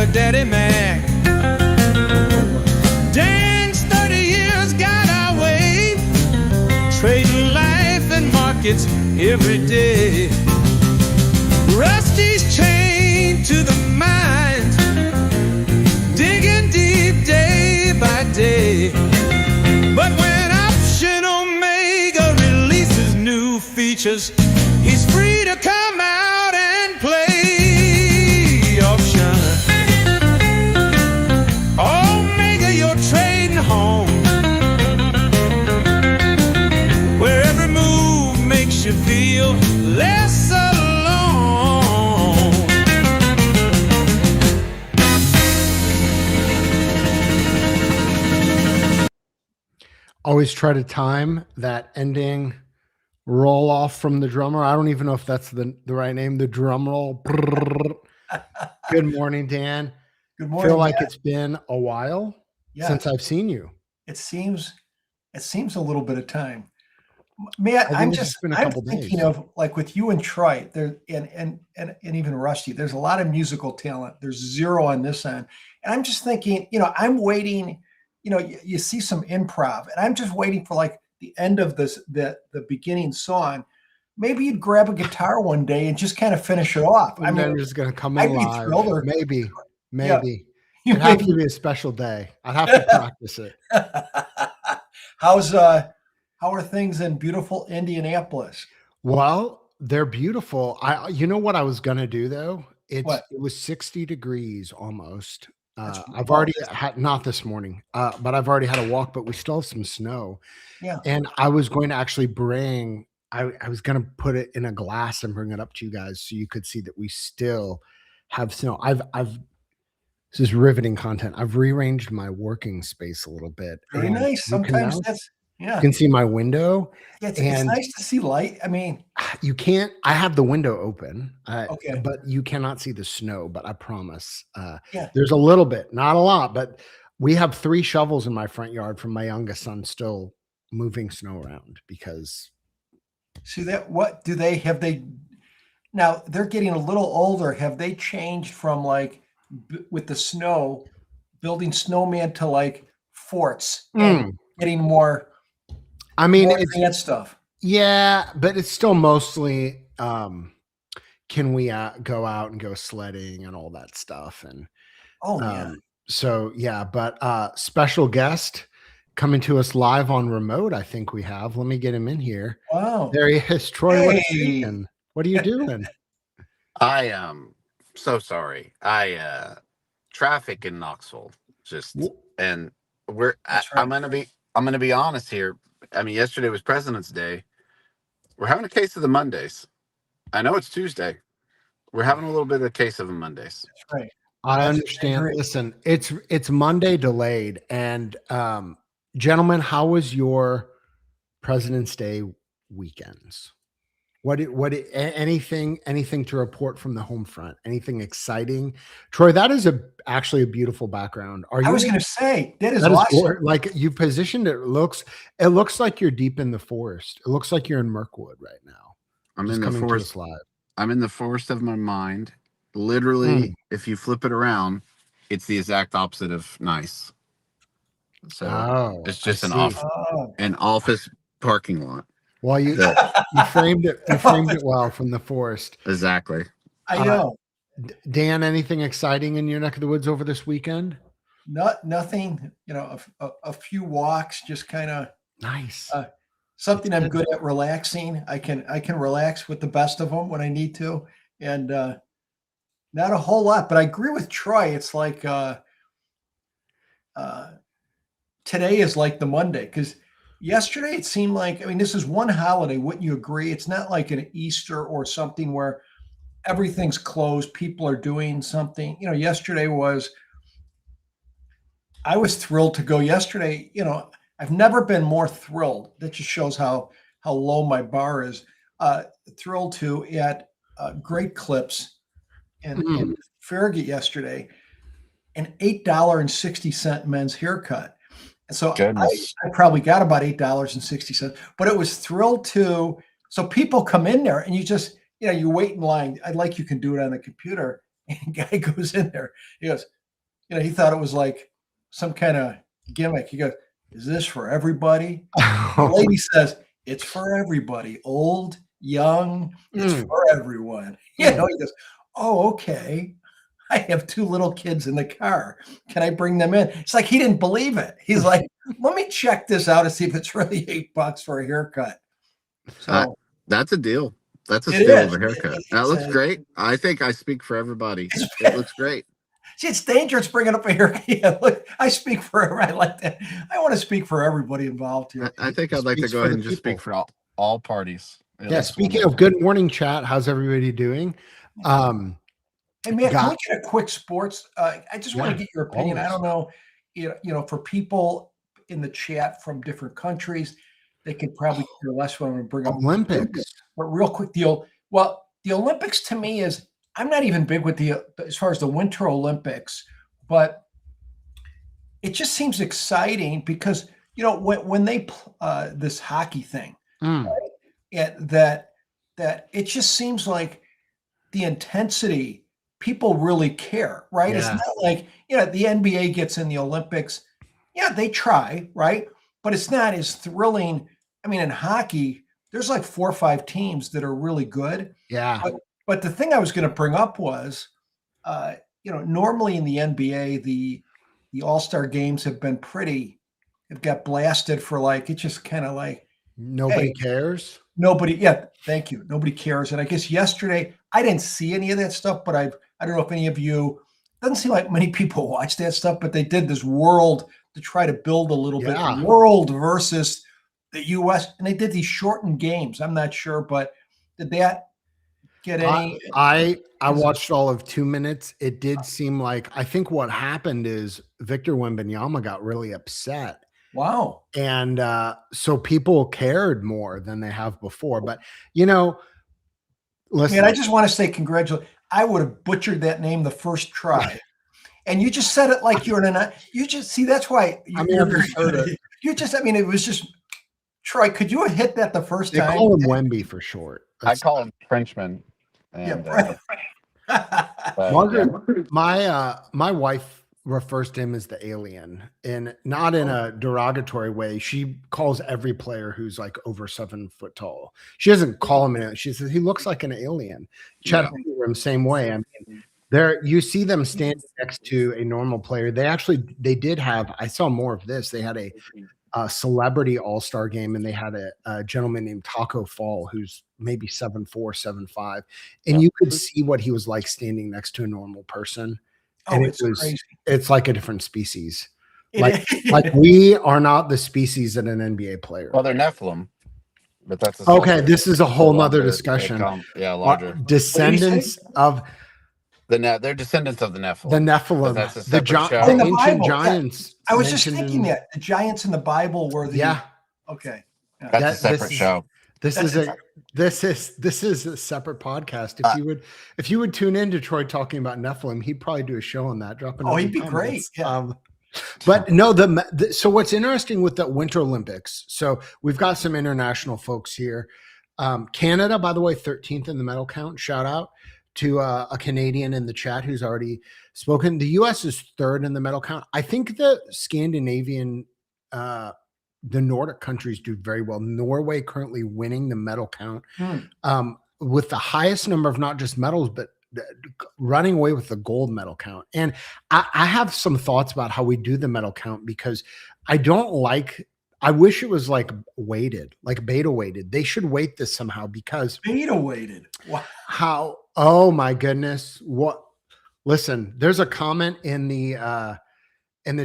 a daddy Mac. Dan's 30 years got our way, trading life and markets every day. Rusty's chained to the mines, digging deep day by day. But when Option Omega releases new features, he's free to come out and play. Option Omega, you're trading home, where every move makes you feel less alone. Always try to time that ending roll off from the drummer. I don't even know if that's the right name, the drum roll. Good morning, Dan. Good morning. Feel like it's been a while since I've seen you. It seems a little bit of time. Matt, I'm thinking of, like, with you and Troy there, and even Rusty, there's a lot of musical talent. There's zero on this end. And I'm just thinking, I'm waiting. You see some improv, and I'm just waiting for like the end of the beginning song. Maybe you'd grab a guitar one day and just kind of finish it off. And I'm just going to come in live. Maybe. Yeah. It'd have to be a special day. I'd have to practice it. How are things in beautiful Indianapolis? Well, they're beautiful. You know what I was going to do though? It was 60 degrees almost. I've already had, not this morning, but I've already had a walk, but we still have some snow. Yeah. And I was going to actually I was going to put it in a glass and bring it up to you guys so you could see that we still have snow. This is riveting content. I've rearranged my working space a little bit. Very nice. Sometimes you can see my window. Yeah, it's nice to see light. I mean, you can't. I have the window open, okay, but you cannot see the snow. But I promise, there's a little bit, not a lot, but we have 3 shovels in my front yard from my youngest son still moving snow around because. See that? What do they have? Now they're getting a little older. Have they changed from like with the snow, building snowman to like forts and getting more? I mean, it's advanced stuff. Yeah, but it's still mostly can we go out and go sledding and all that stuff. And so but special guest coming to us live on remote. I think we have. Let me get him in here. Wow, there he is. Troy, hey. What are you doing? I am so sorry. Traffic in Knoxville and I'm gonna be honest here. I mean, yesterday was President's Day. We're having a case of the Mondays. I know it's Tuesday. We're having a little bit of a case of the Mondays. That's right. I understand. Listen, it's Monday delayed. And gentlemen, how was your President's Day weekends? Anything to report from the home front? Anything exciting? Troy, that is actually a beautiful background. I was going to say that is awesome. Like you positioned it. It looks like you're deep in the forest. It looks like you're in Mirkwood right now. I'm in the forest. I'm in the forest of my mind. Literally, if you flip it around, it's the exact opposite of nice. So it's just an office parking lot. Well, you framed it. You framed it well from the forest. Exactly. I know. Dan, anything exciting in your neck of the woods over this weekend? Nothing. A few walks, just kind of nice. Something I'm good at, relaxing. I can relax with the best of them when I need to, and not a whole lot. But I agree with Troy. It's like today is like the Monday because. Yesterday, it seemed like, this is one holiday. Wouldn't you agree? It's not like an Easter or something where everything's closed. People are doing something. Yesterday I was thrilled to go yesterday. I've never been more thrilled. That just shows how low my bar is. Thrilled to at Great Clips in Farragut yesterday, an $8.60 men's haircut. So I probably got about $8.60, but it was thrilled to. So people come in there and you just, you wait in line. Like you can do it on the computer And the guy goes in there. He goes, he thought it was like some kind of gimmick. He goes, "Is this for everybody?" The lady says, "It's for everybody, old, young, it's for everyone." He goes, "Oh, okay. I have 2 little kids in the car. Can I bring them in?" It's like he didn't believe it. He's like, "Let me check this out and see if it's really $8 for a haircut." So that's a deal. That's a steal of a haircut. That looks great. I think I speak for everybody. It looks great. See, it's dangerous bringing up a haircut. Yeah, look, I speak for. I like that. I want to speak for everybody involved here. I think I'd like to go ahead and just speak for all parties. Yeah. Speaking of good morning, chat. How's everybody doing? Hey, man, can we get a quick sports? I just want to get your opinion. Always. I don't know, for people in the chat from different countries, they could probably care less when we bring up Olympics. But real quick deal. Well, the Olympics to me is, I'm not even big with as far as the Winter Olympics, but it just seems exciting because, when they, this hockey thing, right, that it just seems like the intensity, people really care, right? Yeah. It's not like, the NBA gets in the Olympics. Yeah, they try, right? But it's not as thrilling. I mean, in hockey, there's like 4 or 5 teams that are really good. Yeah. But the thing I was going to bring up was, normally in the NBA, the All-Star games have got blasted for like, it's just kind of like. Nobody cares. Yeah, thank you. Nobody cares. And I guess yesterday, I didn't see any of that stuff, but I don't know if any of you, doesn't seem like many people watch that stuff, but they did this world to try to build a little bit, world versus the U.S. And they did these shortened games. I'm not sure, but did that get any? I watched all of 2 minutes. It did seem like, I think what happened is Victor Wembanyama got really upset. Wow. And so people cared more than they have before. But, listen. Man, I just want to say congratulations. I would have butchered that name the first try. And you just said it like you're you just see, that's why it was just, Troy, could you have hit that the first time? They call him Wemby for short. I call him Frenchman. And, Margaret, my wife refers to him as the alien, and not in a derogatory way. She calls every player who's like over 7 foot tall. She doesn't call him an. She says he looks like an alien. Chet Ingram, same way. I mean, you see them standing next to a normal player. They did have. I saw more of this. They had a celebrity all-star game, and they had a gentleman named Taco Fall who's maybe 7'4", 7'5", and you could see what he was like standing next to a normal person. And it's like a different species. Like we are not the species in an NBA player. Well, they're Nephilim, but that's okay. This is a whole nother discussion. Larger descendants of they're descendants of the Nephilim. The Nephilim, that's a separate ancient giants. I was just thinking that the giants in the Bible were the okay. That's a separate show. This is a separate podcast. If you would tune in to Troy talking about Nephilim, he'd probably do a show on that. He'd be great. Yeah. But no, so what's interesting with the Winter Olympics? So we've got some international folks here. Canada, by the way, 13th in the medal count. Shout out to a Canadian in the chat who's already spoken. The U.S. is 3rd in the medal count. I think the Scandinavian, the Nordic countries do very well. Norway currently winning the medal count with the highest number of not just medals, but running away with the gold medal count. And I have some thoughts about how we do the medal count, because I wish it was like weighted, like beta weighted. They should weight this somehow, because beta weighted. Wow. Oh my goodness. Listen, there's a comment in the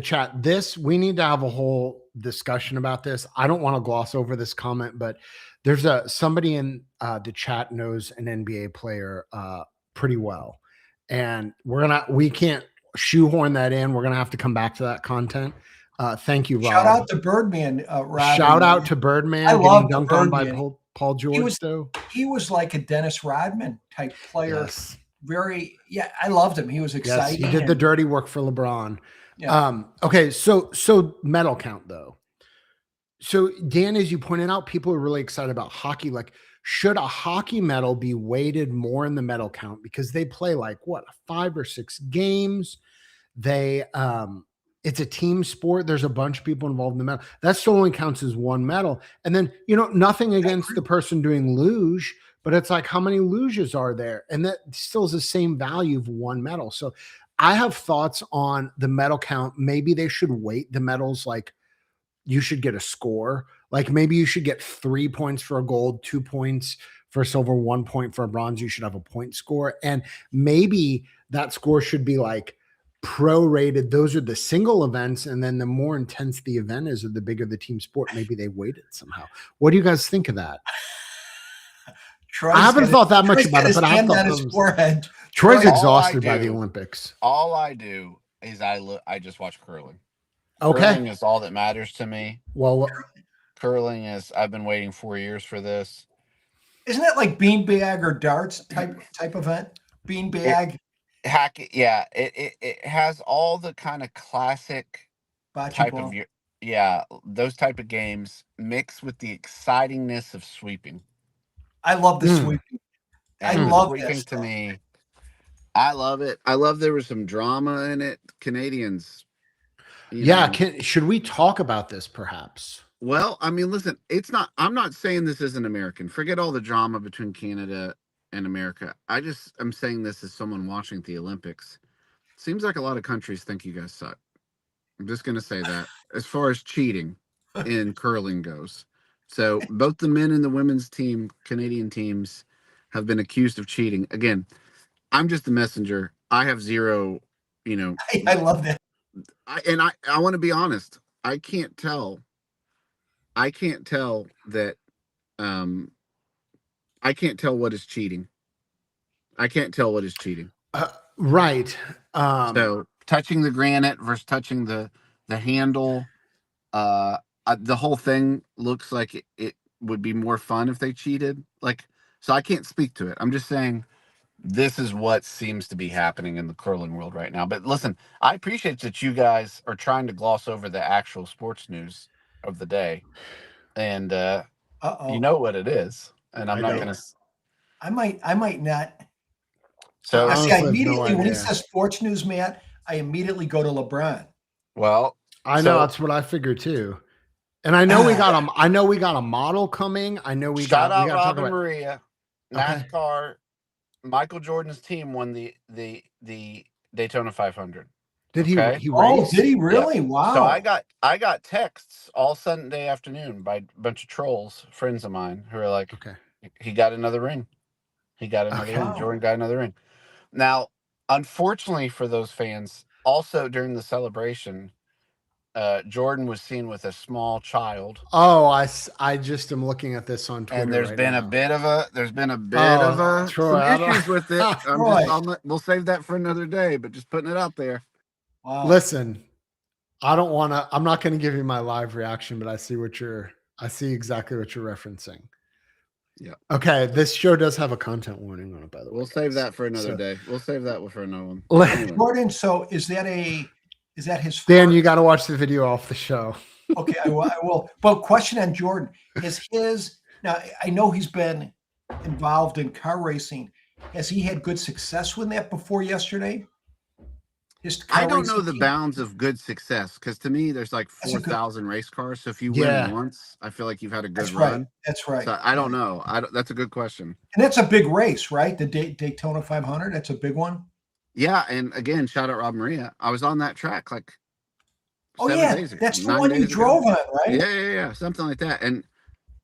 chat. We need to have a whole discussion about this. I don't want to gloss over this comment, but there's somebody in the chat knows an NBA player pretty well, and we can't shoehorn that in. We're gonna have to come back to that content. Thank you, Rob. Shout out to Birdman, Rob. Shout out to Birdman. I love dunked on by Paul George. He was like a Dennis Rodman type player. Yes. I loved him. He was exciting. Yes, he did the dirty work for LeBron. Yeah. Okay, so medal count though. So Dan, as you pointed out, people are really excited about hockey. Like, should a hockey medal be weighted more in the medal count because they play like what 5 or 6 games? They it's a team sport. There's a bunch of people involved in the medal. That still only counts as one medal. And then, nothing against the person doing luge, but it's like, how many luges are there? And that still is the same value of one medal. So I have thoughts on the medal count. Maybe they should weight the medals. Like you should get a score. Like maybe you should get 3 points for a gold, 2 points for a silver, 1 point for a bronze. You should have a point score. And maybe that score should be like prorated. Those are the single events. And then the more intense the event is, or the bigger the team sport, maybe they weight it somehow. What do you guys think of that? I haven't thought that much about it, but I've thought his forehead. Troy's exhausted by the Olympics. All I do is I just watch curling. Okay. Curling is all that matters to me. Well, curling is, I've been waiting 4 years for this. Isn't that like beanbag or darts type event? Beanbag. Yeah. It has all the kind of classic type of, those type of games mixed with the excitingness of sweeping. I love the sweeping. I love sweeping to me. I love it. I love there was some drama in it. Canadians. Should we talk about this perhaps? Well, I mean, listen, I'm not saying this isn't American. Forget all the drama between Canada and America. I'm saying this as someone watching the Olympics. Seems like a lot of countries think you guys suck. I'm just going to say that as far as cheating in curling goes. So both the men and the women's team, Canadian teams, have been accused of cheating. Again, I'm just the messenger. I have zero, I love that. I want to be honest. I can't tell that I can't tell what is cheating. I can't tell what is cheating. Right. So touching the granite versus touching the handle, the whole thing looks like it would be more fun if they cheated. So I can't speak to it. I'm just saying this is what seems to be happening in the curling world right now. But listen, I appreciate that you guys are trying to gloss over the actual sports news of the day. And you know what it is. And I'm not going to. I might not. So I immediately, when he says sports news, Matt, I immediately go to LeBron. Well, I know that's what I figured too. And I know we got a model coming. I know we got Rob and Maria. NASCAR. Michael Jordan's team won the Daytona 500. Did he? Okay? He raced? Did he really? Yeah. Wow. So I got texts all Sunday afternoon by a bunch of trolls, friends of mine, who are like, okay, he got another ring. He got another ring. Jordan got another ring. Now, unfortunately for those fans, also during the celebration, Jordan was seen with a small child. Oh, I just am looking at this on Twitter. And there's been a bit of Troy, some issues with it. We'll save that for another day, but just putting it out there. Wow. Listen, I'm not going to give you my live reaction, but I see exactly what you're referencing. Yeah. Okay. This show does have a content warning on it, by the way. We'll save that for another day. We'll save that for another one. Anyway. Jordan, so is that his Dan, you got to watch the video off the show. Okay, I will. But question on Jordan now I know he's been involved in car racing. Has he had good success with that before yesterday? I don't know the bounds of good success because to me there's like 4,000 race cars. So if you win once, I feel like you've had a good run. That's right. So I don't know. That's a good question. And that's a big race, right? The Daytona 500. That's a big one. Yeah, and again, shout out Rob Maria. I was on that track like 7 days ago. That's the one you drove on, right? Yeah, something like that. And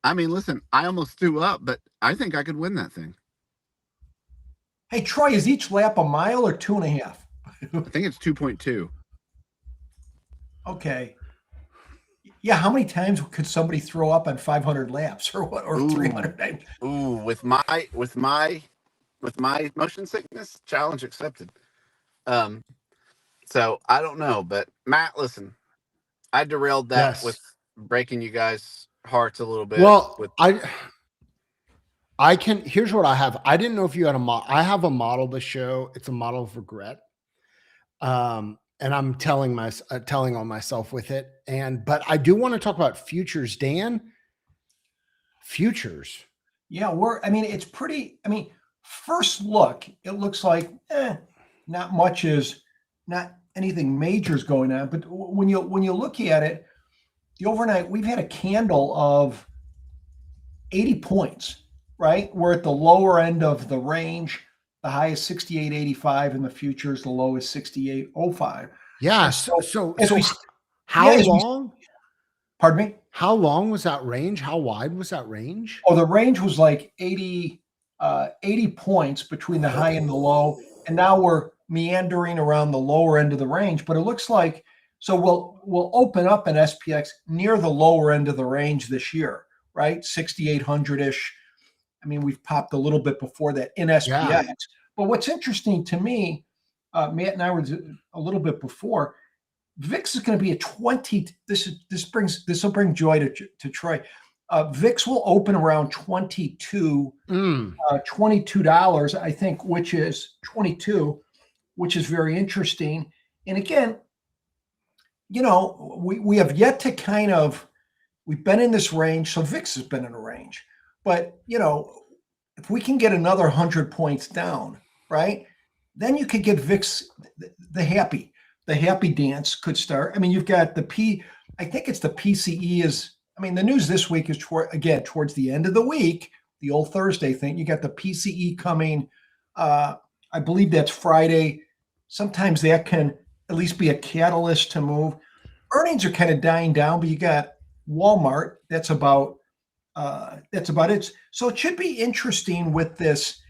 I mean, listen, I almost threw up, but I think I could win that thing. Hey, Troy, is each lap a mile or 2.5? I think it's 2.2. Okay. Yeah, how many times could somebody throw up on 500 laps or 300? Ooh, with my motion sickness, challenge accepted. So I don't know, but Matt, listen, I derailed that with breaking you guys' hearts a little bit. Well, here's what I have. I didn't know if you had I have a model to show. It's a model of regret. And I'm telling on myself with it. But I do want to talk about futures, Dan. Futures. Yeah, I mean, it's pretty, I mean, first look, it looks like not much is, not anything major is going on. But when you look at it, the overnight, we've had a candle of 80 points, right? We're at the lower end of the range. The high is 68.85 and the futures, the low is 68.05. Yeah. So how long? Pardon me? How long was that range? How wide was that range? Oh, the range was like 80 points between the high and the low. And now we're meandering around the lower end of the range, but it looks like, so we'll open up an SPX near the lower end of the range this year, right? 6,800-ish. I mean, we've popped a little bit before that in SPX. Yeah. But what's interesting to me, Matt and I were a little bit before, VIX is going to be at 20. This will bring joy to Troy. VIX will open around $22, I think, which is 22, which is very interesting. And again, you know, we have yet to we've been in this range, so VIX has been in a range. But, you know, if we can get another 100 points down, right, then you could get VIX, the happy dance could start. I mean, you've got I think it's the PCE is, I mean, the news this week is towards the end of the week, the old Thursday thing. You got the PCE coming. I believe that's Friday. Sometimes that can at least be a catalyst to move. Earnings are kind of dying down, but you got Walmart. That's about it. So it should be interesting with this.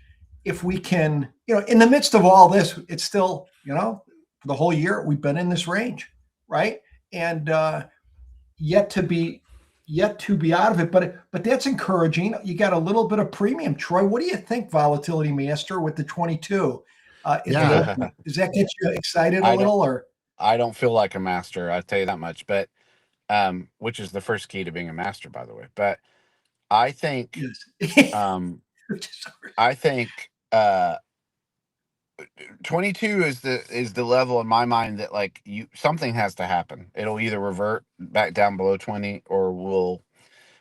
If we can, you know, in the midst of all this, it's still, you know, for the whole year, we've been in this range, right? And yet to be out of it, but that's encouraging. You got a little bit of premium. Troy, what do you think, Volatility Master, with the 22? Does that get you excited a little, or? I don't feel like a master, I'll tell you that much, but which is the first key to being a master, by the way. But I think I think 22 is the level in my mind that, like, something has to happen. It'll either revert back down below 20, or we'll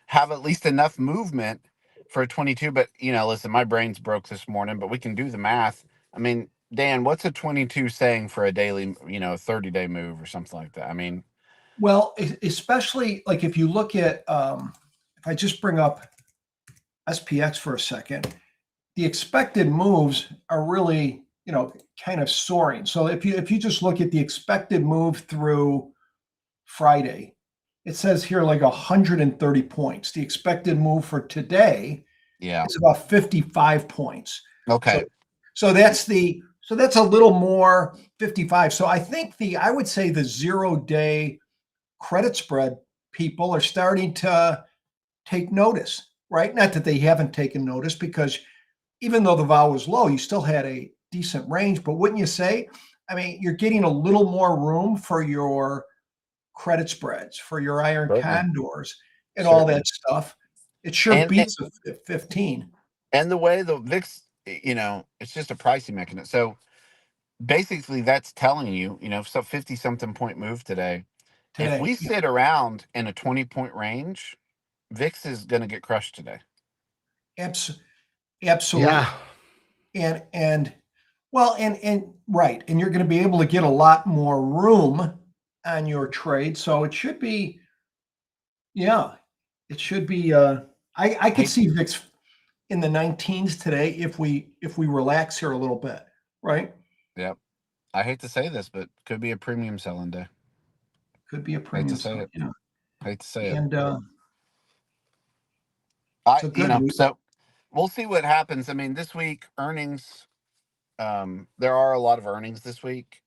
have at least enough movement for a 22. But, you know, listen, my brain's broke this morning, but we can do the math. I mean, Dan, what's a 22 saying for a daily, you know, 30-day move or something like that? I mean, well, especially like if you look at, if I just bring up SPX for a second, the expected moves are really, you know, kind of soaring. So if you just look at the expected move through Friday, it says here like 130 points. The expected move for today, is about 55 points. Okay. So that's a little more, 55. So I think I would say the 0-day credit spread people are starting to take notice, right? Not that they haven't taken notice, because even though the vol was low, you still had a decent range. But wouldn't you say, I mean, you're getting a little more room for your credit spreads, for your iron condors and all that stuff. It sure beats a 15. And the way the VIX, you know, it's just a pricing mechanism. So basically that's telling you, you know, so 50-something point move today. If we sit around in a 20-point range, VIX is going to get crushed today. Absolutely. Yeah. And right. And you're going to be able to get a lot more room on your trade. So it should be, I could see VIX in the 19s today if we relax here a little bit, right? Yep. I hate to say this, but could be a premium selling day. Could be a premium selling. Hate to say it. So we'll see what happens. I mean, this week earnings, there are a lot of earnings this week.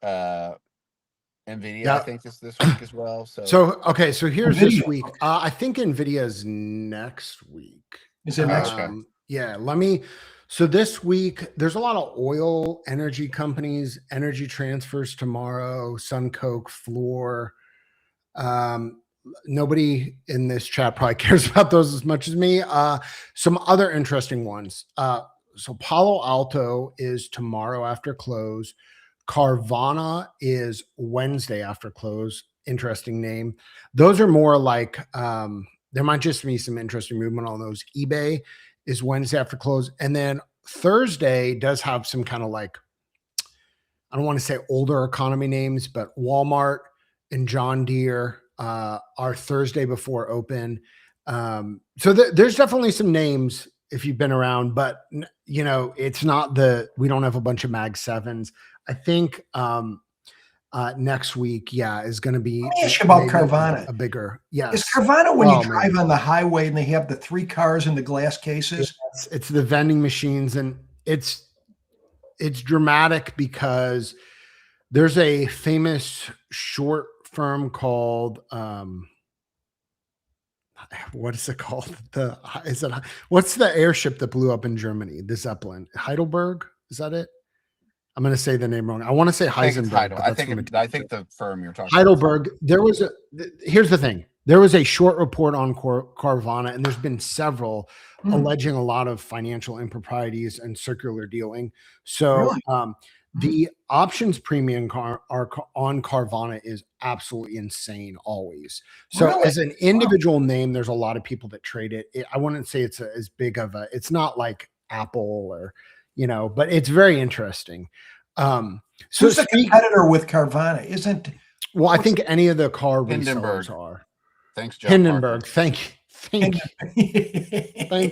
NVIDIA, I think, is this week as well. So here's NVIDIA. This week. I think NVIDIA is next week. Is it next week? Yeah. So this week, there's a lot of oil energy companies, Energy Transfers tomorrow, SunCoke, Fluor. Nobody in this chat probably cares about those as much as me. Some other interesting ones. So Palo Alto is tomorrow after close. Carvana is Wednesday after close. Interesting name. Those are more like, there might just be some interesting movement on those. eBay is Wednesday after close. And then Thursday does have some kind of like, I don't want to say older economy names, but Walmart and John Deere are Thursday before open. So there's definitely some names if you've been around, but you know, it's not we don't have a bunch of Mag 7s. I think next week, is going to be. Let me ask you about Carvana. A bigger, yes. Is Carvana when you drive on the highway and they have the 3 cars in the glass cases? It's the vending machines, and it's dramatic because there's a famous short firm called what is it called? What's the airship that blew up in Germany? The Zeppelin. Heidelberg? Is that it? I'm going to say the name wrong. I want to say Heisenberg. I think the firm you're talking Heidelberg. About. Here's the thing. There was a short report on Carvana, and there's been several alleging a lot of financial improprieties and circular dealing. So the options premium on Carvana is absolutely insane always. So as an individual name, there's a lot of people that trade it. I wouldn't say it's as big of it's not like Apple or, you know, but it's very interesting. So who's the competitor with Carvana? I think any of the car resellers are. Thanks, John. Hindenburg. Thank you. Thank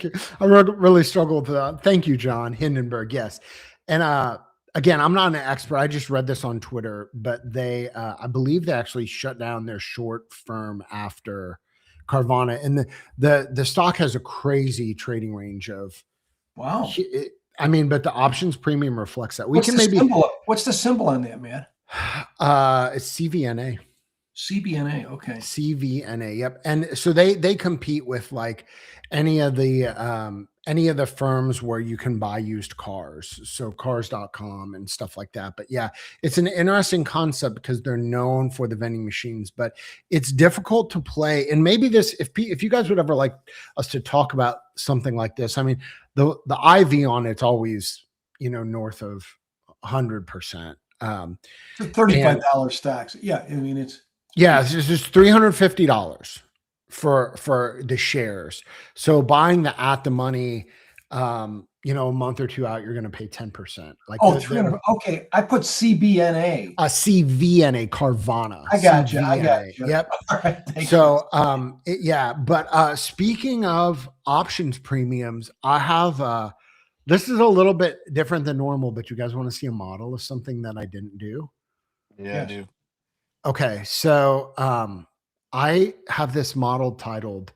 you. I really struggled with that. Thank you, John. Hindenburg. Yes. And again, I'm not an expert. I just read this on Twitter, but they, I believe they actually shut down their short firm after Carvana, and the stock has a crazy trading range of. Wow. But the options premium reflects that. What's the symbol on that, man? It's CVNA. CBNA, okay. CVNA, yep. And so they compete with like any of the firms where you can buy used cars, so cars.com and stuff like that. But yeah, it's an interesting concept because they're known for the vending machines, but it's difficult to play. And maybe this, if you guys would ever like us to talk about something like this, I mean, the IV on it's always, you know, north of 100%. $35 stocks. Yeah, I mean it's just $350 for the shares. So buying at the money, you know, a month or two out, you're going to pay 10%. Like, okay. I put CBNA. CVNA, Carvana. I got you. Yep. All right, so, but speaking of options premiums, I have, this is a little bit different than normal, but you guys want to see a model of something that I didn't do? Yeah, I do. Okay. So, I have this model titled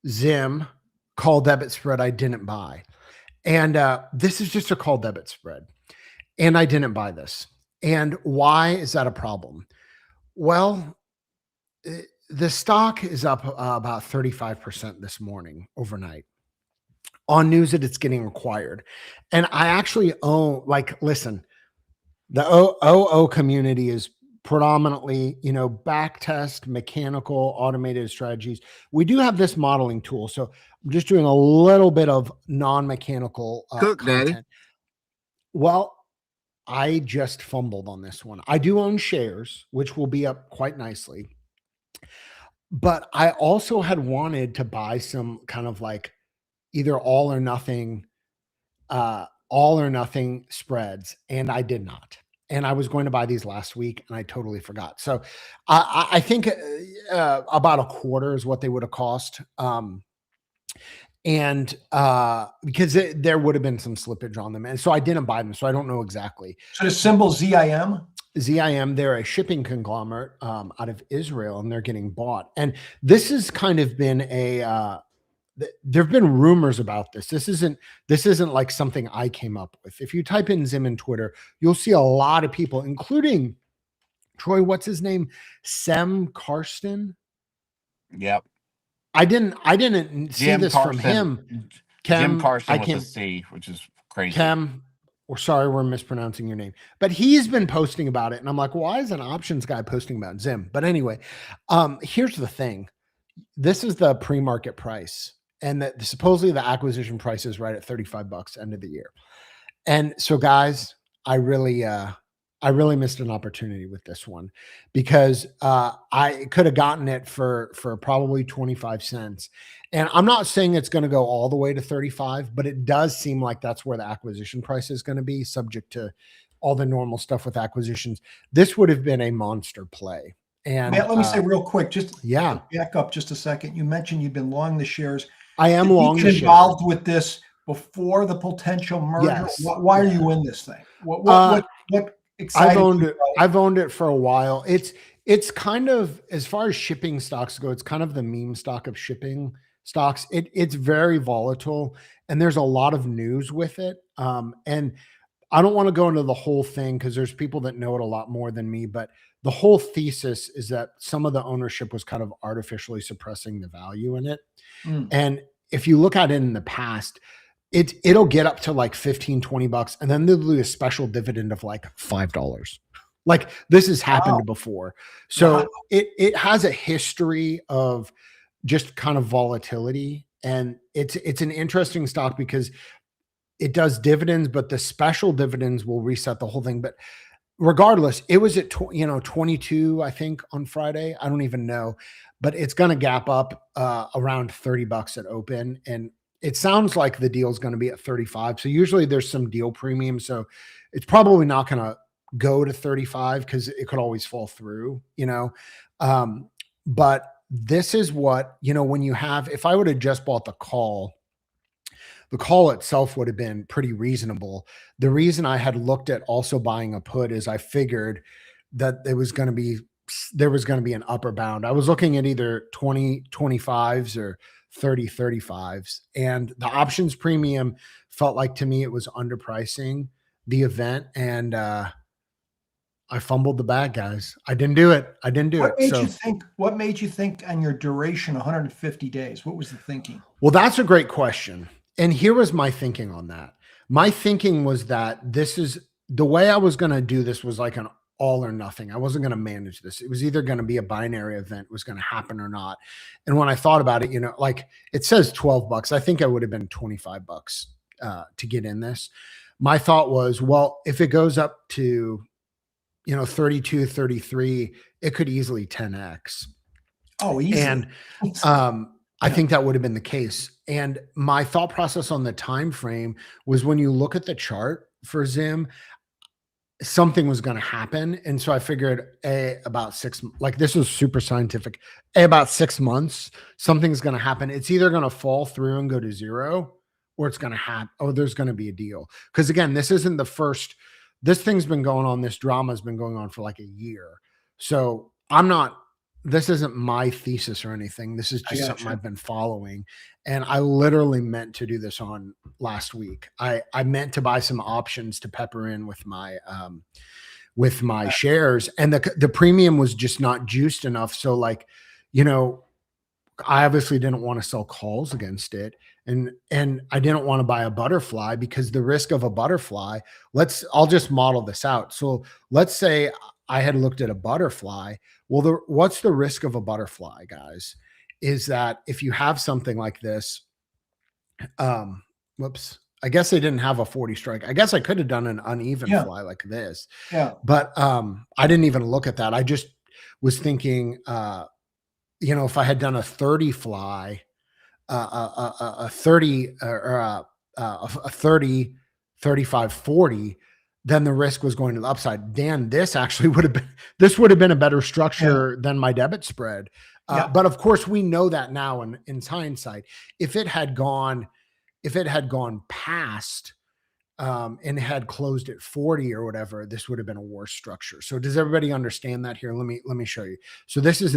Zim call debit spread I didn't buy. And this is just a call debit spread. And I didn't buy this. And why is that a problem? Well, the stock is up about 35% this morning overnight on news that it's getting acquired. And I actually own, listen, the OO community is predominantly, you know, backtest, mechanical, automated strategies. We do have this modeling tool. So I'm just doing a little bit of non-mechanical content. Daddy. Well, I just fumbled on this one. I do own shares, which will be up quite nicely. But I also had wanted to buy some kind of like either all or nothing spreads, and I did not. And I was going to buy these last week, and I totally forgot. So I think about a quarter is what they would have cost. Because there would have been some slippage on them. And so I didn't buy them. So I don't know exactly. So the symbol ZIM? ZIM, they're a shipping conglomerate out of Israel, and they're getting bought. And this has kind of been there have been rumors about this. This isn't like something I came up with. If you type in Zim in Twitter, you'll see a lot of people, including Troy, what's his name? Sem Karsten. Yep. I didn't see this from him. Jim Carson with a C, which is crazy. We're mispronouncing your name. But he's been posting about it. And I'm like, why is an options guy posting about Zim? But anyway, here's the thing. This is the pre-market price. And that supposedly the acquisition price is right at $35 end of the year. And so guys, I really really missed an opportunity with this one because I could have gotten it for probably 25 cents. And I'm not saying it's going to go all the way to 35, but it does seem like that's where the acquisition price is going to be, subject to all the normal stuff with acquisitions. This would have been a monster play. And Matt, let me say real quick, just yeah, back up just a second. You mentioned you've been long the shares. I am long the shares. You get involved with this before the potential merger. Yes. Why are you in this thing? What exciting? I've owned it for a while. It's kind of, as far as shipping stocks go, it's kind of the meme stock of shipping stocks. It's very volatile and there's a lot of news with it. And I don't want to go into the whole thing because there's people that know it a lot more than me, but the whole thesis is that some of the ownership was kind of artificially suppressing the value in it. And if you look at it in the past, it'll get up to like 15, 20 bucks. And then they'll do a special dividend of like $5. Like this has happened before. So it has a history of just kind of volatility. And it's an interesting stock because it does dividends, but the special dividends will reset the whole thing. But regardless, it was at 22, I think, on Friday. I don't even know, but it's going to gap up around 30 bucks at open. And it sounds like the deal is going to be at 35. So usually there's some deal premium. So it's probably not going to go to 35 because it could always fall through, but this is what, when you have, if I would have just bought the call itself would have been pretty reasonable. The reason I had looked at also buying a put is I figured that there was going to be an upper bound. I was looking at either 20-25s or 30-35s, and the options premium felt like to me it was underpricing the event, and I fumbled the bag, guys. I didn't do it. What made you think on your duration 150 days? What was the thinking? Well, that's a great question. And here was my thinking on that. My thinking was that this is the way I was going to do this was like an all or nothing. I wasn't going to manage this. It was either going to be a binary event, was going to happen or not. And when I thought about it, like it says 12 bucks. I think I would have been 25 bucks to get in this. My thought was, well, if it goes up to, 32, 33, it could easily 10x. Oh, easy. And I think that would have been the case. And my thought process on the time frame was when you look at the chart for Zim, something was going to happen. And so I figured about 6, like this was super scientific, about 6 months, something's going to happen. It's either going to fall through and go to zero, or it's going to happen. Oh, there's going to be a deal. Because again, this isn't the first, this thing's been going on. This drama has been going on for like a year. So this isn't my thesis or anything. This is just something I've been following. And I literally meant to do this on last week. I meant to buy some options to pepper in with my shares, and the premium was just not juiced enough. So like, I obviously didn't want to sell calls against it. And I didn't want to buy a butterfly because the risk of a butterfly, I'll just model this out. So let's say I had looked at a butterfly. Well, what's the risk of a butterfly, guys? Is that if you have something like this, whoops, I guess they didn't have a 40 strike. I guess I could have done an uneven fly like this. Yeah. But I didn't even look at that. I just was thinking, if I had done a 30 fly, a 30 or a 30, 35, 40, then the risk was going to the upside. Dan, this actually would have been a better structure than my debit spread. But of course we know that now in hindsight, if it had gone past and had closed at 40 or whatever, this would have been a worse structure. So does everybody understand that here? Let me show you. So this is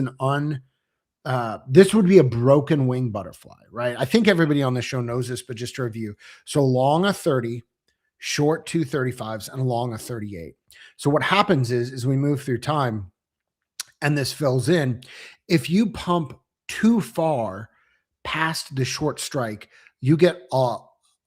this would be a broken wing butterfly, right? I think everybody on the show knows this, but just to review. So long a 30, short 2 35s, and long a 38. So what happens is we move through time and this fills in. If you pump too far past the short strike, you get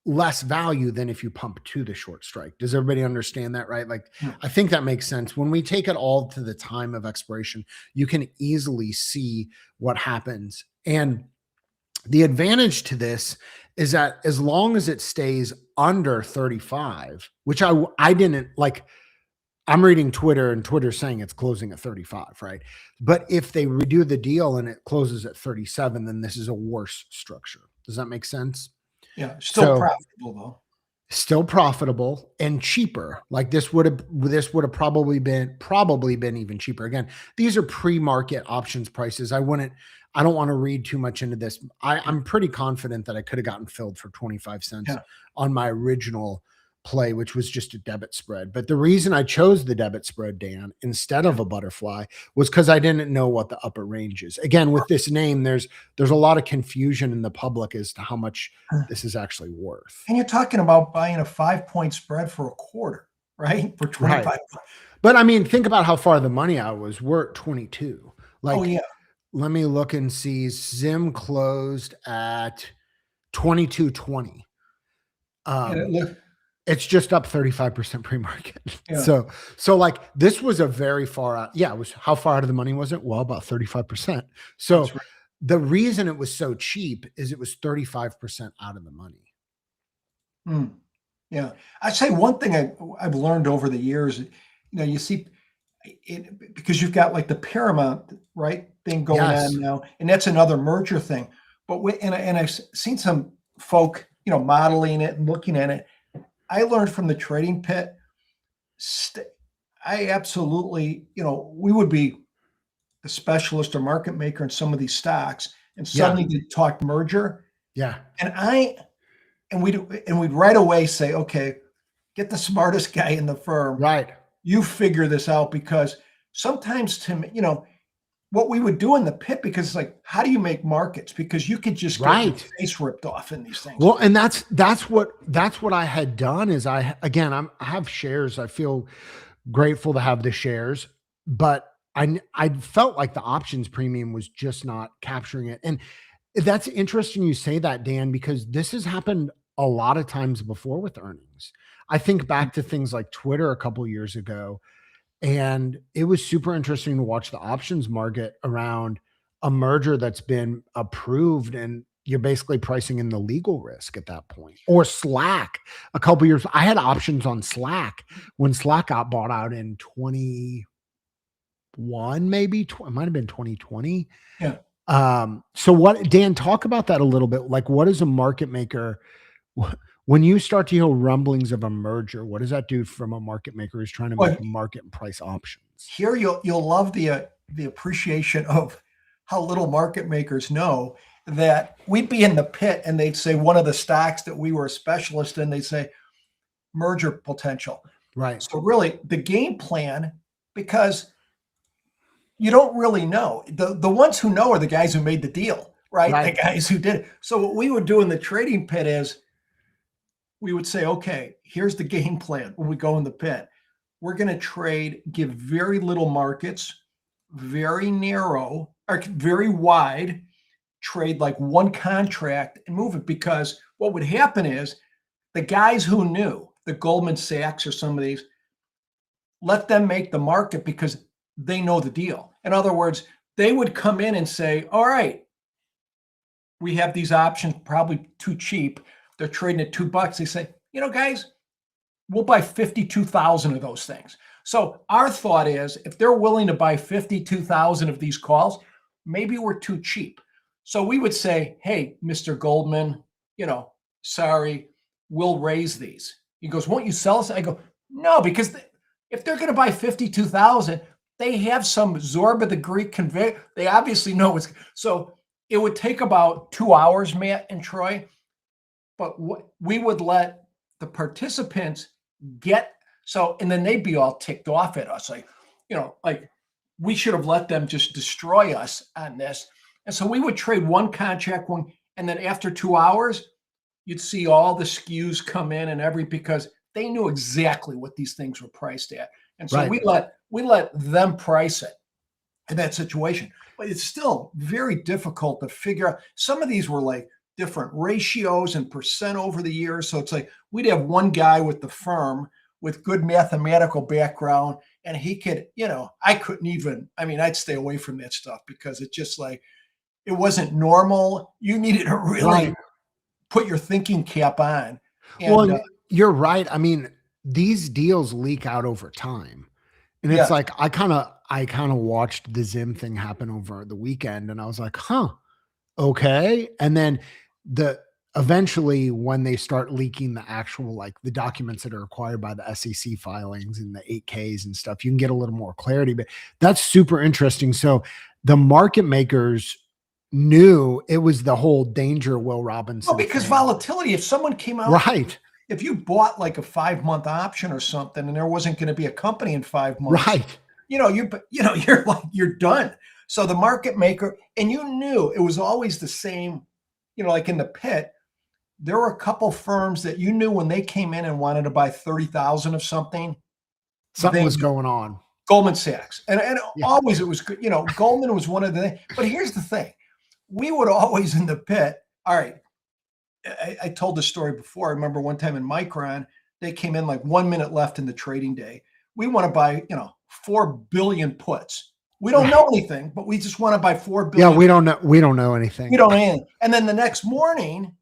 less value than if you pump to the short strike. Does everybody understand that, right? Like, I think that makes sense. When we take it all to the time of expiration, you can easily see what happens. And the advantage to this is that as long as it stays under 35, which I didn't like, I'm reading Twitter, and Twitter's saying it's closing at 35, right? But if they redo the deal and it closes at 37, then this is a worse structure. Does that make sense? Yeah, still profitable though. Still profitable and cheaper. Like this would have probably been even cheaper. Again, these are pre-market options prices. I don't want to read too much into this. I'm pretty confident that I could have gotten filled for 25 cents on my original play, which was just a debit spread. But the reason I chose the debit spread, Dan, instead of a butterfly was because I didn't know what the upper range is. Again, with this name, there's a lot of confusion in the public as to how much this is actually worth. And you're talking about buying a 5-point spread for a quarter, right? For 25. Right. But I mean, think about how far the money out was. We're at 22. Like, oh yeah. Let me look and see. Zim closed at 22.20. It's just up 35% pre-market. Yeah. So like this was a very far out. Yeah. It was, how far out of the money was it? Well, about 35%. So right. The reason it was so cheap is it was 35% out of the money. Yeah. I'd say one thing I've learned over the years, you see it, because you've got like the Paramount, right, thing going on now, and that's another merger thing. But and I've seen some folk, modeling it and looking at it. I learned from the trading pit. I absolutely, we would be a specialist or market maker in some of these stocks, and suddenly they talk merger. Yeah. And we'd right away say, okay, get the smartest guy in the firm. Right. You figure this out, because sometimes what we would do in the pit, because it's like, how do you make markets? Because you could just get your face ripped off in these things. Well, and that's what I had done is I have shares. I feel grateful to have the shares, but I felt like the options premium was just not capturing it. And that's interesting you say that, Dan, because this has happened a lot of times before with earnings. I think back to things like Twitter a couple of years ago, and it was super interesting to watch the options market around a merger that's been approved, and you're basically pricing in the legal risk at that point. Or Slack, a couple of years. I had options on Slack when Slack got bought out in 21, maybe it might have been 2020. Yeah. So what, Dan, talk about that a little bit. Like, what is a market maker? When you start to hear rumblings of a merger, what does that do from a market maker who's trying to make market and price options? Here, you'll love the appreciation of how little market makers know that we'd be in the pit and they'd say one of the stocks that we were a specialist in, they'd say merger potential. Right. So really the game plan, because you don't really know. The ones who know are the guys who made the deal, right? The guys who did it. So what we would do in the trading pit is we would say, okay, here's the game plan when we go in the pit. We're going to trade, give very little markets, very narrow, or very wide, trade like one contract and move it. Because what would happen is the guys who knew, the Goldman Sachs or some of these, let them make the market because they know the deal. In other words, they would come in and say, all right, we have these options probably too cheap. They're trading at $2. They say, guys, we'll buy 52,000 of those things. So our thought is, if they're willing to buy 52,000 of these calls, maybe we're too cheap. So we would say, hey, Mr. Goldman, sorry, we'll raise these. He goes, won't you sell us? I go, no, because if they're going to buy 52,000, they have some Zorba the Greek convey. They obviously know what's. So it would take about 2 hours, Matt and Troy. But we would let the participants and then they'd be all ticked off at us. Like, like we should have let them just destroy us on this. And so we would trade one contract, and then after 2 hours, you'd see all the skews come in and because they knew exactly what these things were priced at. And so we let them price it in that situation. But it's still very difficult to figure out. Some of these were like different ratios and percent over the years. So it's like we'd have one guy with the firm with good mathematical background, and he could, I couldn't even, I'd stay away from that stuff because it just like, it wasn't normal. You needed to really put your thinking cap on. And, you're right. These deals leak out over time. And it's like, I kind of watched the Zim thing happen over the weekend, and I was like, huh, okay. And then eventually when they start leaking the actual, like the documents that are required by the SEC filings and the 8Ks and stuff, you can get a little more clarity, but that's super interesting. So the market makers knew it was the whole danger Will Robinson. Well, because volatility, if someone came out, right. If you bought like a 5-month option or something and there wasn't going to be a company in 5 months, right. You're done. So the market maker, and you knew it was always the same, like in the pit, there were a couple firms that you knew when they came in and wanted to buy 30,000 of something was going on. Goldman Sachs. And always it was, Goldman was one of the, but here's the thing. We would always in the pit. All right. I told this story before. I remember one time in Micron, they came in like 1 minute left in the trading day. We want to buy, 4 billion puts. We don't know anything, but we just want to buy 4 billion. Yeah, we don't know. We don't know anything. We don't know anything. And then the next morning,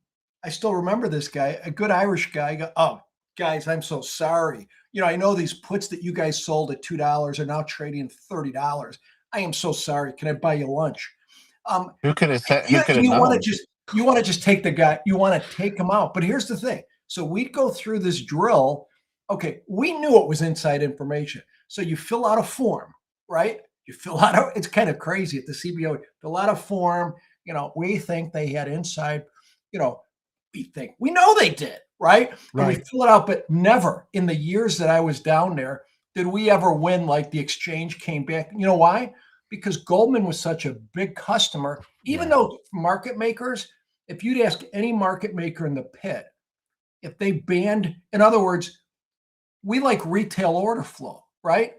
I still remember this guy, a good Irish guy. Go, oh, guys, I'm so sorry. I know these puts that you guys sold at $2 are now trading $30. I am so sorry. Can I buy you lunch? Who could have said? You want to just take the guy, you want to take him out. But here's the thing. So we'd go through this drill. Okay, we knew it was inside information. So you fill out a form, right? It's kind of crazy at the CBOE. Fill out a form, we think they had inside, we know they did, right? And we fill it out, but never in the years that I was down there did we ever win like the exchange came back. You know why? Because Goldman was such a big customer, even though market makers, if you'd ask any market maker in the pit, if they banned, in other words, we like retail order flow, right?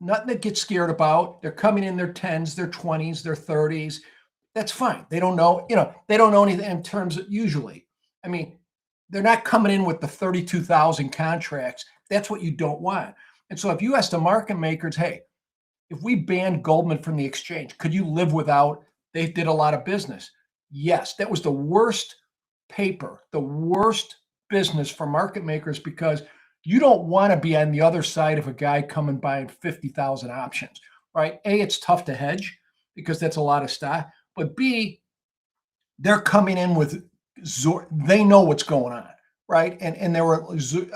Nothing to get scared about. They're coming in their 10s, their 20s, their 30s. That's fine. They don't know, they don't know anything in terms of usually. I mean, they're not coming in with the 32,000 contracts. That's what you don't want. And so if you ask the market makers, hey, if we banned Goldman from the exchange, could you live without? They did a lot of business. Yes, that was the worst paper, the worst business for market makers, because you don't want to be on the other side of a guy coming buying 50,000 options, right? A, it's tough to hedge because that's a lot of stock. But B, they're coming in with, they know what's going on, right? And there were,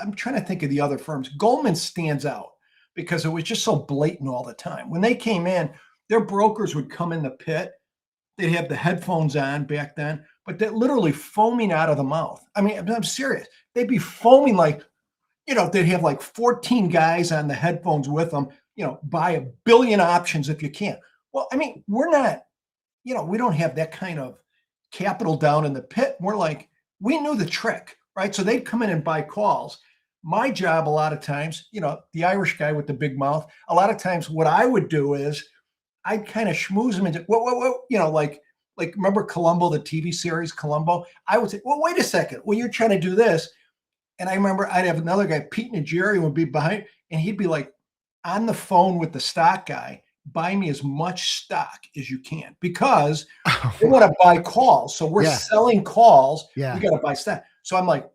I'm trying to think of the other firms. Goldman stands out because it was just so blatant all the time. When they came in, their brokers would come in the pit. They'd have the headphones on back then, but they're literally foaming out of the mouth. I mean, I'm serious. They'd be foaming like, they'd have like 14 guys on the headphones with them, buy 1 billion options if you can. Well, I mean, we're not, we don't have that kind of capital down in the pit. We're like, we knew the trick, right? So they'd come in and buy calls. My job a lot of times, the Irish guy with the big mouth, a lot of times what I would do is I'd kind of schmooze him into, like remember Columbo, the TV series Columbo? I would say, well, wait a second. Well, you're trying to do this. And I remember I'd have another guy, Pete and Jerry would be behind, and he'd be like on the phone with the stock guy, buy me as much stock as you can, because they want to buy calls. So we're selling calls. We got to buy stock. So I'm like,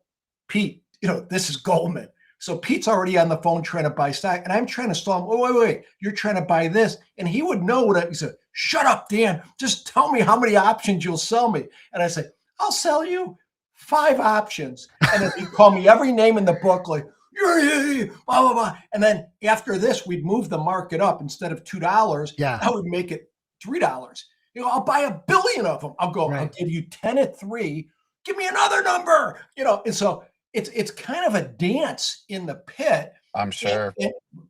Pete, this is Goldman. So Pete's already on the phone trying to buy stock, and I'm trying to stall him. Oh, wait, you're trying to buy this. And he would know he said, shut up, Dan. Just tell me how many options you'll sell me. And I said, I'll sell you 5 options. And then he'd call me every name in the book, like, blah, blah, blah. And then after this, we'd move the market up. Instead of $2, I would make it $3. I'll buy 1 billion of them. I'll go, I'll give you 10 at 3. Give me another number, and so it's kind of a dance in the pit. I'm sure.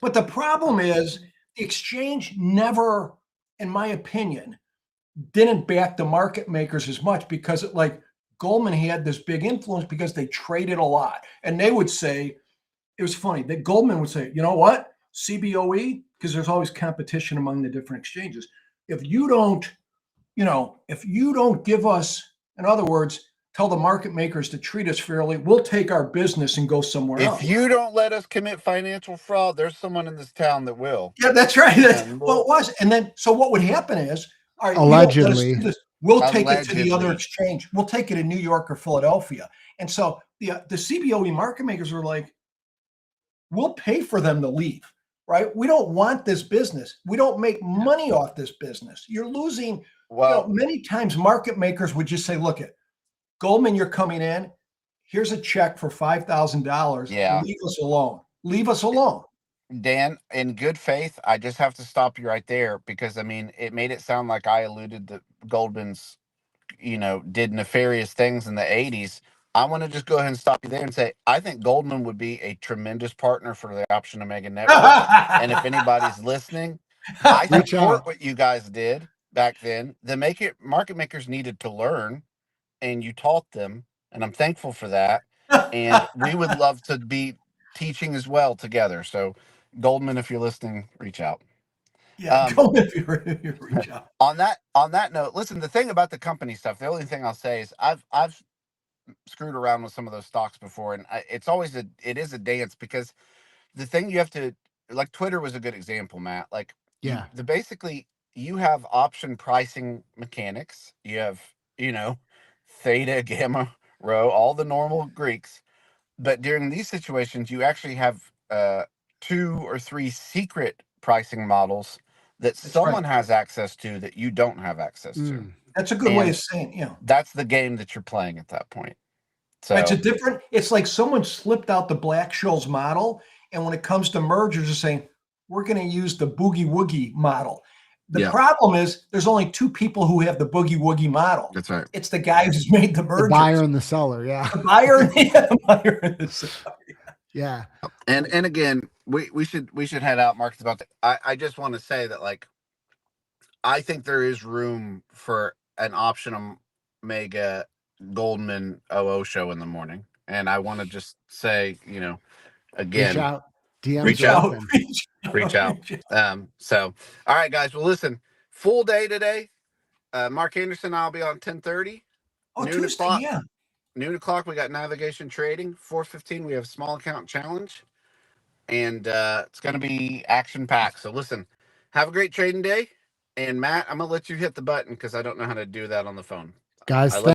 But the problem is the exchange never, in my opinion, didn't back the market makers as much, because Goldman had this big influence because they traded a lot. And they would say, it was funny that Goldman would say, you know what, CBOE, because there's always competition among the different exchanges. If you don't give us, in other words, tell the market makers to treat us fairly, we'll take our business and go somewhere else. If you don't let us commit financial fraud, there's someone in this town that will. Yeah, that's right. That's what it was. And then, so what would happen is, all right, allegedly, we'll take it to the other exchange. We'll take it in New York or Philadelphia. And so the CBOE market makers were like, we'll pay for them to leave, right? We don't want this business. We don't make money off this business. You're losing. Well, many times market makers would just say, look, Goldman, you're coming in. Here's a check for $5,000. Yeah. Leave us alone. Leave us alone. Dan, in good faith, I just have to stop you right there because, I mean, it made it sound like I alluded that Goldman's, did nefarious things in the 80s. I want to just go ahead and stop you there and say, I think Goldman would be a tremendous partner for the Option Omega Network. And if anybody's listening, I support what you guys did back then. The market makers needed to learn, and you taught them, and I'm thankful for that. And we would love to be teaching as well together. So Goldman, if you're listening, reach out. Yeah, Goldman, if you reach out. On that note, listen, the thing about the company stuff, the only thing I'll say is I've screwed around with some of those stocks before, and it is a dance, because the thing you have to, like, Twitter was a good example, Matt. Like, basically you have option pricing mechanics. You have, theta, gamma, rho, all the normal Greeks. But during these situations, you actually have 2 or 3 secret pricing models that someone has access to that you don't have access to. That's a good way of saying, that's the game that you're playing at that point. So it's like someone slipped out the Black-Scholes model, and when it comes to mergers, they're saying, we're going to use the boogie woogie model. The problem is there's only 2 people who have the boogie woogie model. That's right. It's the guy who's made the merger. The buyer and the seller, yeah. The buyer and the seller. Yeah. And again, we should head out. Mark's about to. I just want to say that, like, I think there is room for an Option Omega Goldman OO show in the morning, and I want to just say, again, reach out. DMs reach out. So, all right, guys. Well, listen, full day today. Mark Anderson, I'll be on 10:30. Noon o'clock. Yeah. Noon o'clock, we got navigation trading. 4:15, we have small account challenge, and it's going to be action packed. So listen, have a great trading day. And Matt, I'm gonna let you hit the button because I don't know how to do that on the phone. Guys,